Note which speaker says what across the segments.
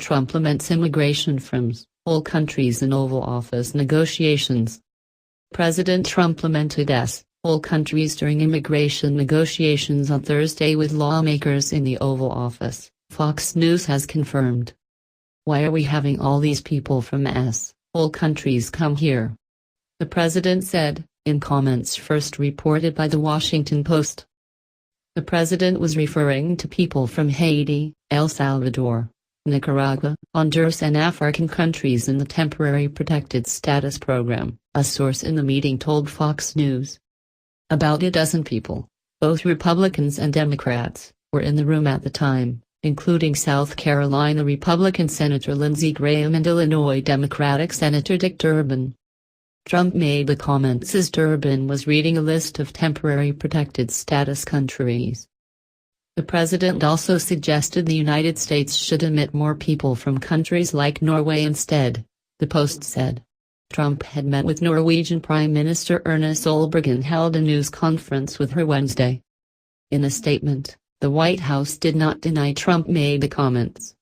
Speaker 1: Trump laments immigration from all countries in Oval Office negotiations. President Trump lamented all countries during immigration negotiations on Thursday with lawmakers in the Oval Office, Fox News has confirmed. "Why are we having all these people from all countries come here?" the president said, in comments first reported by The Washington Post. The president was referring to people from Haiti, El Salvador, Nicaragua, Honduras and African countries in the Temporary Protected Status Program, a source in the meeting told Fox News. About a dozen people, both Republicans and Democrats, were in the room at the time, including South Carolina Republican Senator Lindsey Graham and Illinois Democratic Senator Dick Durbin. Trump made the comments as Durbin was reading a list of temporary protected status countries. The president also suggested the United States should admit more people from countries like Norway instead, the Post said. Trump had met with Norwegian Prime Minister Erna Solberg and held a news conference with her Wednesday. In a statement, the White House did not deny Trump made the comments.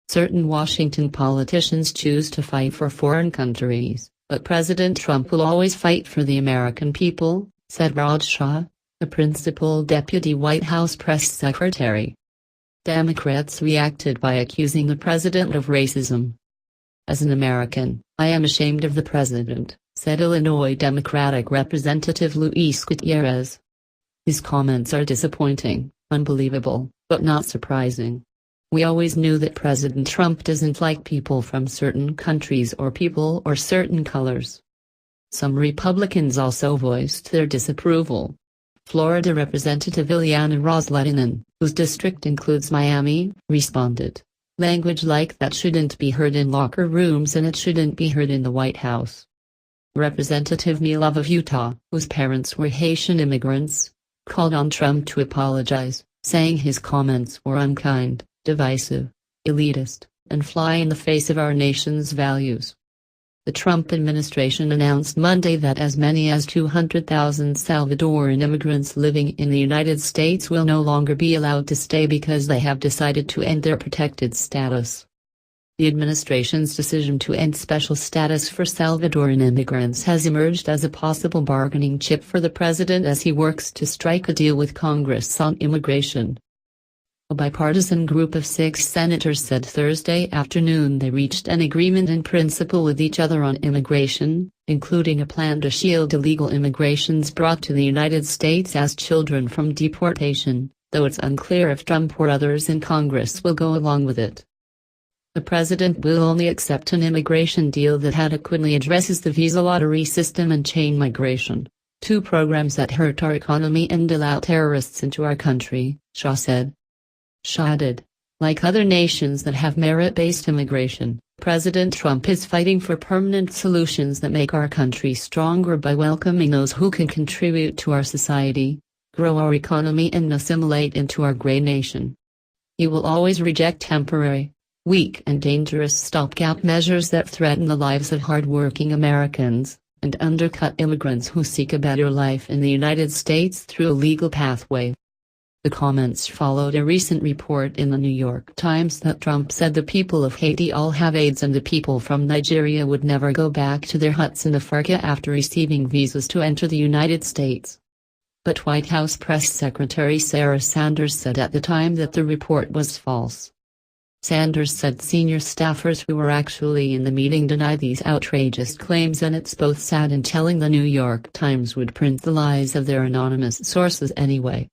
Speaker 1: Certain Washington politicians choose to fight for foreign countries, but President Trump will always fight for the American people, said Raj Shah, the principal deputy White House press secretary. Democrats reacted by accusing the president of racism. "As an American, I am ashamed of the president," said Illinois Democratic Representative Luis Gutierrez. "His comments are disappointing, unbelievable, but not surprising. We always knew that President Trump doesn't like people from certain countries or people or certain colors." Some Republicans also voiced their disapproval. Florida Representative Ileana Ros-Lehtinen, whose district includes Miami, responded, "Language like that shouldn't be heard in locker rooms and it shouldn't be heard in the White House." Representative Milov of Utah, whose parents were Haitian immigrants, called on Trump to apologize, saying his comments were unkind, divisive, elitist, and fly in the face of our nation's values. The Trump administration announced Monday that as many as 200,000 Salvadoran immigrants living in the United States will no longer be allowed to stay because they have decided to end their protected status. The administration's decision to end special status for Salvadoran immigrants has emerged as a possible bargaining chip for the president as he works to strike a deal with Congress on immigration. A bipartisan group of 6 senators said Thursday afternoon they reached an agreement in principle with each other on immigration, including a plan to shield illegal immigrants brought to the United States as children from deportation, though it's unclear if Trump or others in Congress will go along with it. The president will only accept an immigration deal that adequately addresses the visa lottery system and chain migration, 2 programs that hurt our economy and allow terrorists into our country, Shah said. Shah added, like other nations that have merit-based immigration, President Trump is fighting for permanent solutions that make our country stronger by welcoming those who can contribute to our society, grow our economy and assimilate into our great nation. He will always reject temporary, weak and dangerous stopgap measures that threaten the lives of hard-working Americans, and undercut immigrants who seek a better life in the United States through a legal pathway. The comments followed a recent report in the New York Times that Trump said the people of Haiti all have AIDS and the people from Nigeria would never go back to their huts in Africa after receiving visas to enter the United States. But White House Press Secretary Sarah Sanders said at the time that the report was false. Sanders said senior staffers who were actually in the meeting denied these outrageous claims, and it's both sad and telling the New York Times would print the lies of their anonymous sources anyway.